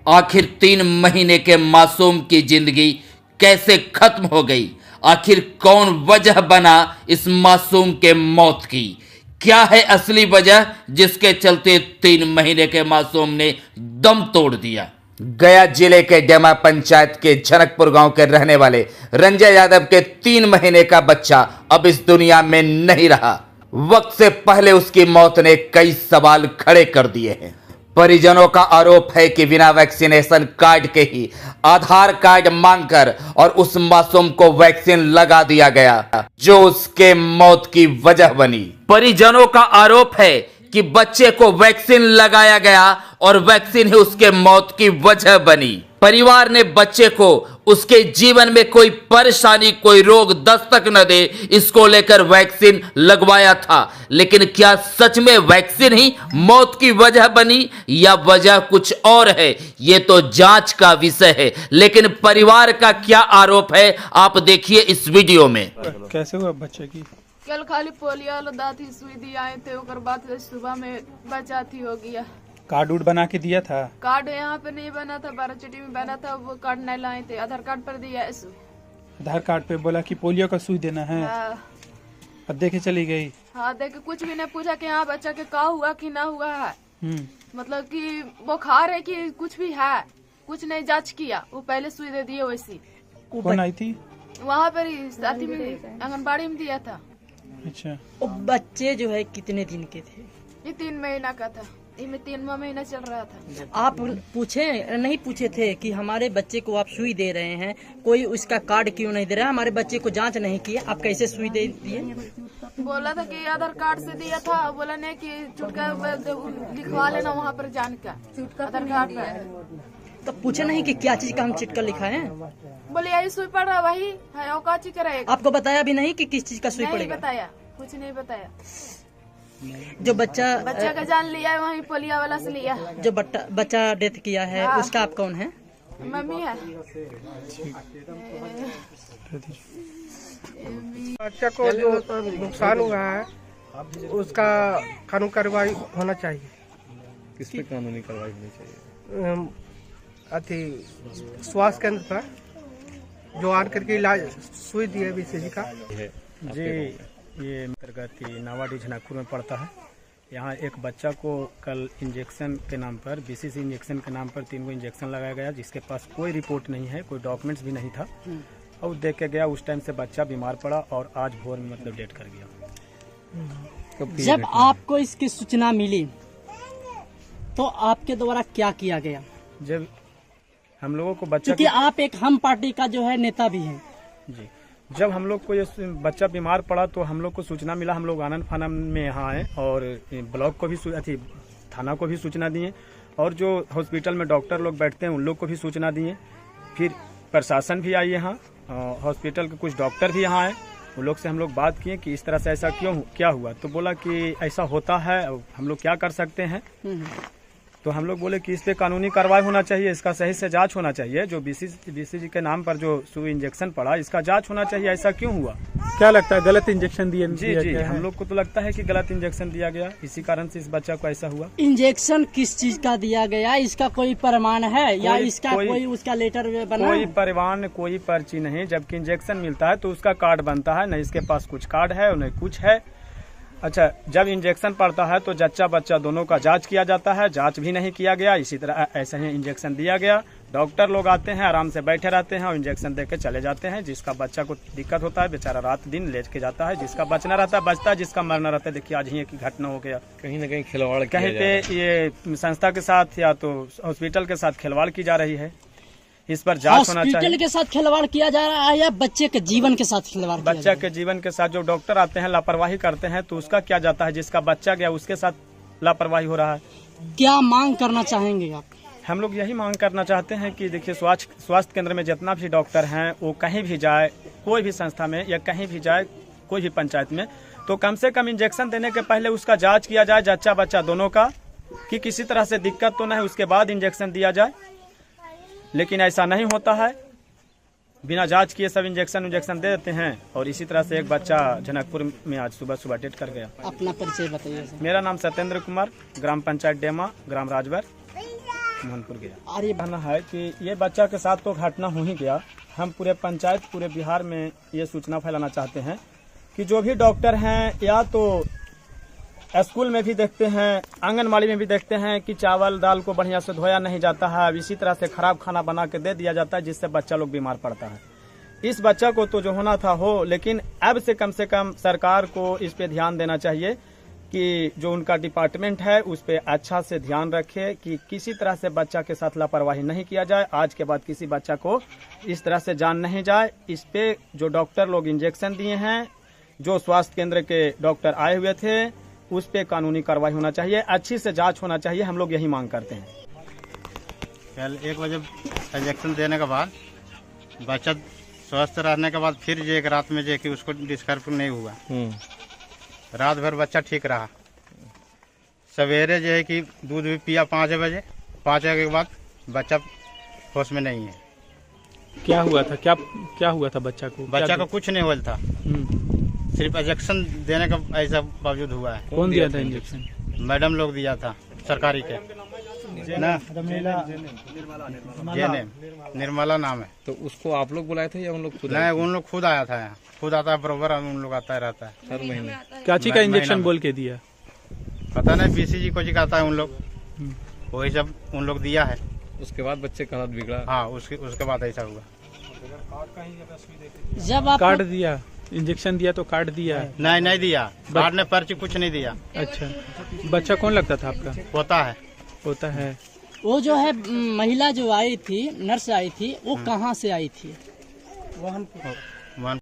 आखिर 3 महीने के मासूम की जिंदगी कैसे खत्म हो गई? आखिर कौन वजह बना इस मासूम के मौत की? क्या है असली वजह जिसके चलते 3 महीने के मासूम ने दम तोड़ दिया? गया जिले के डेमा पंचायत के जनकपुर गांव के रहने वाले रंजय यादव के 3 महीने का बच्चा अब इस दुनिया में नहीं रहा। वक्त से पहले उसकी मौत ने कई सवाल खड़े कर दिए हैं। परिजनों का आरोप है कि बिना वैक्सीनेशन कार्ड के ही आधार कार्ड मांगकर और उस मासूम को वैक्सीन लगा दिया गया, जो उसके मौत की वजह बनी। परिजनों का आरोप है कि बच्चे को वैक्सीन लगाया गया और वैक्सीन ही उसके मौत की वजह बनी। परिवार ने बच्चे को उसके जीवन में कोई परेशानी, कोई रोग दस्तक न दे, इसको लेकर वैक्सीन लगवाया था। लेकिन क्या सच में वैक्सीन ही मौत की वजह बनी या वजह कुछ और है? ये तो जांच का विषय है। लेकिन परिवार का क्या आरोप है, आप देखिए इस वीडियो में। कैसे हुआ बच्चे की? कल खाली पोलियो वाला दाती सुई दी आए थे, ओकर बाद सुबह में बच्चा थी हो गया। कार्ड उड बना के दिया था? कार्ड यहाँ पे नहीं बना था, बाराचट्टी में बना था, वो कार्ड नहीं लाए थे। आधार कार्ड पर दिया है सुई। आधार कार्ड पे बोला कि पोलियो का सुई देना है। अब देखे चली गई? हाँ, देखे कुछ भी नहीं पूछा कि हाँ बच्चा के का हुआ कि ना हुआ है, मतलब कि बुखार है कि कुछ भी है, कुछ नहीं जांच किया। वो पहले सुई दे दिए वैसी। कौन आई थी? वहाँ पर ही साथी में आंगनबाड़ी में दिया था। अच्छा, बच्चे जो है कितने दिन के थे? ये 3 महीना का था। इनमें 3वां महीना चल रहा था। आप नहीं पूछे थे कि हमारे बच्चे को आप सुई दे रहे हैं, कोई उसका कार्ड क्यों नहीं दे रहा है? हमारे बच्चे को जांच नहीं किया, आप कैसे सुई दे दिए? बोला था कि आधार कार्ड से दिया था, बोला नहीं कि चुटका लिखवा लेना वहाँ पर जान का आधार कार्ड पे। तो पूछे नहीं कि क्या चीज का हम चिटका लिखा है? बोले यही सुई पड़ रहा, वही है और का चीज करेगा। आपको बताया भी नहीं कि किस चीज का सुई पड़ेगा? बताया, कुछ नहीं बताया। जो बच्चा का जान लिया है वही पोलियो वाला से लिया। जो बच्चा डेथ किया है, उसका आप कौन है? मम्मी है। बच्चा को जो नुकसान हुआ है उसका कानूनी कार्रवाई होना चाहिए। किस पे कानूनी कार्रवाई होनी चाहिए? स्वास्थ्य केंद्र पर जो आन करके इलाज सुई दी है बीसीजी का जी। ये अंतर्गत नावाडी जनकपुर में पड़ता है। यहाँ एक बच्चा को कल इंजेक्शन के नाम पर, बीसीजी इंजेक्शन के नाम पर 3 इंजेक्शन लगाया गया, जिसके पास कोई रिपोर्ट नहीं है, कोई डॉक्यूमेंट्स भी नहीं था। और देख के गया, उस टाइम से बच्चा बीमार पड़ा और आज भोर में मतलब डेथ कर गया। जब आपको इसकी सूचना मिली तो आपके द्वारा क्या किया गया? जब हम लोगों को बच्चा, क्योंकि आप एक हम पार्टी का जो है नेता भी है जी, जब हम लोग को ये बच्चा बीमार पड़ा तो हम लोग को सूचना मिला। हम लोग आनंद फानन में यहाँ आए और ब्लॉक को भी थाना को भी सूचना दिए और जो हॉस्पिटल में डॉक्टर लोग बैठते हैं उन लोग को भी सूचना दिए। फिर प्रशासन भी आई यहाँ, हॉस्पिटल के कुछ डॉक्टर भी यहाँ आए। उन लोग से हम लोग बात किए कि इस तरह से ऐसा क्या हुआ, तो बोला कि ऐसा होता है, हम लोग क्या कर सकते हैं। तो हम लोग बोले कि इस पे कानूनी कार्रवाई होना चाहिए, इसका सही से जांच होना चाहिए। जो बीसीजी के नाम पर जो सुई इंजेक्शन पड़ा, इसका जांच होना चाहिए, ऐसा क्यों हुआ। क्या लगता है गलत इंजेक्शन दिए? जी, हम लोग को तो लगता है कि गलत इंजेक्शन दिया गया, इसी कारण से इस बच्चा को ऐसा हुआ। इंजेक्शन किस चीज का दिया गया, इसका कोई प्रमाण है या इसका कोई उसका लेटर बना? कोई प्रमाण, कोई पर्ची नहीं। जबकि इंजेक्शन मिलता है तो उसका कार्ड बनता है, न इसके पास कुछ कार्ड है और न कुछ है। अच्छा, जब इंजेक्शन पड़ता है तो जच्चा बच्चा दोनों का जांच किया जाता है, जांच भी नहीं किया गया। इसी तरह ऐसे ही इंजेक्शन दिया गया। डॉक्टर लोग आते हैं, आराम से बैठे रहते हैं और इंजेक्शन देके चले जाते हैं। जिसका बच्चा को दिक्कत होता है बेचारा रात दिन लेट के जाता है, जिसका बचना रहता है बचता है, जिसका मरना रहता है। देखिए आज ही एक घटना हो गया, कहीं न कहीं खिलवाड़ कहीं पे ये संस्था के साथ या तो हॉस्पिटल के साथ खिलवाड़ की जा रही है। इस पर जांच होना चाहिए। हॉस्पिटल के साथ खिलवाड़ किया जा रहा है या बच्चे के जीवन के साथ खिलवाड़? बच्चा के जीवन के साथ जो डॉक्टर आते हैं लापरवाही करते हैं तो उसका क्या जाता है। जिसका बच्चा गया उसके साथ लापरवाही हो रहा है। क्या मांग करना चाहेंगे आप? हम लोग यही मांग करना चाहते हैं कि देखिए स्वास्थ्य केंद्र में जितना भी डॉक्टर हैं वो कहीं भी जाए, कोई भी संस्था में या कहीं भी जाए, कोई भी पंचायत में, तो कम से कम इंजेक्शन देने के पहले उसका जांच किया जाए, जच्चा बच्चा दोनों का, कि किसी तरह से दिक्कत तो न है, उसके बाद इंजेक्शन दिया जाए। लेकिन ऐसा नहीं होता है, बिना जांच किए सब इंजेक्शन दे देते हैं। और इसी तरह से एक बच्चा जनकपुर में आज सुबह डेथ कर गया। अपना परिचय बताइए। मेरा नाम सत्येंद्र कुमार, ग्राम पंचायत डेमा, ग्राम राजवर। मोहनपुर गया। और ये कहना है कि ये बच्चा के साथ तो घटना हो ही गया। हम पूरे पंचायत पूरे बिहार में ये सूचना फैलाना चाहते हैं कि जो भी डॉक्टर हैं या तो स्कूल में भी देखते हैं, आंगनबाड़ी में भी देखते हैं कि चावल दाल को बढ़िया से धोया नहीं जाता है, इसी तरह से खराब खाना बना के दे दिया जाता है, जिससे बच्चा लोग बीमार पड़ता है। इस बच्चा को तो जो होना था हो, लेकिन अब से कम सरकार को इस पे ध्यान देना चाहिए कि जो उनका डिपार्टमेंट है उस पे अच्छा से ध्यान रखे कि किसी तरह से बच्चा के साथ लापरवाही नहीं किया जाए। आज के बाद किसी बच्चा को इस तरह से जान नहीं जाए। इस पे जो डॉक्टर लोग इंजेक्शन दिए हैं, जो स्वास्थ्य केंद्र के डॉक्टर आए हुए थे, उस पे कानूनी कार्रवाई होना चाहिए, अच्छी से जांच होना चाहिए। हम लोग यही मांग करते हैं। कल 1 बजे इंजेक्शन देने के बाद बच्चा स्वस्थ रहने के बाद फिर एक रात में जो कि उसको डिस्चार्ज नहीं हुआ। रात भर बच्चा ठीक रहा। सवेरे जो है कि दूध भी पिया 5 बजे, 5 बजे के बाद बच्चा होश में नहीं है। क्या हुआ था? क्या हुआ था बच्चा को? बच्चा को कुछ नहीं हुआ था, सिर्फ इंजेक्शन देने का ऐसा बावजूद हुआ है। कौन दिया था इंजेक्शन? मैडम लोग दिया था सरकारी के ना, निर्मला नाम है। तो उसको आप लोग बुलाए थे या उन लोग खुद? नहीं, उन लोग खुद आया था यहाँ, खुद आता है बरोबर, उन लोग आता है रहता है हर महीने। काची का इंजेक्शन बोल के दिया? पता नहीं, BCG को जी कहता है उन लोग, वही सब उन लोग दिया है। उसके बाद बच्चे का हाथ बिगड़ा? हाँ, उसके बाद ऐसा हुआ। जब आप कार्ड दिया, इंजेक्शन दिया तो कार्ड दिया? नहीं दिया, कार्ड ने पर्ची कुछ नहीं दिया। अच्छा, बच्चा कौन लगता था आपका? होता है। वो जो है महिला जो आई थी, नर्स आई थी, वो कहाँ से आई थी? वहाँ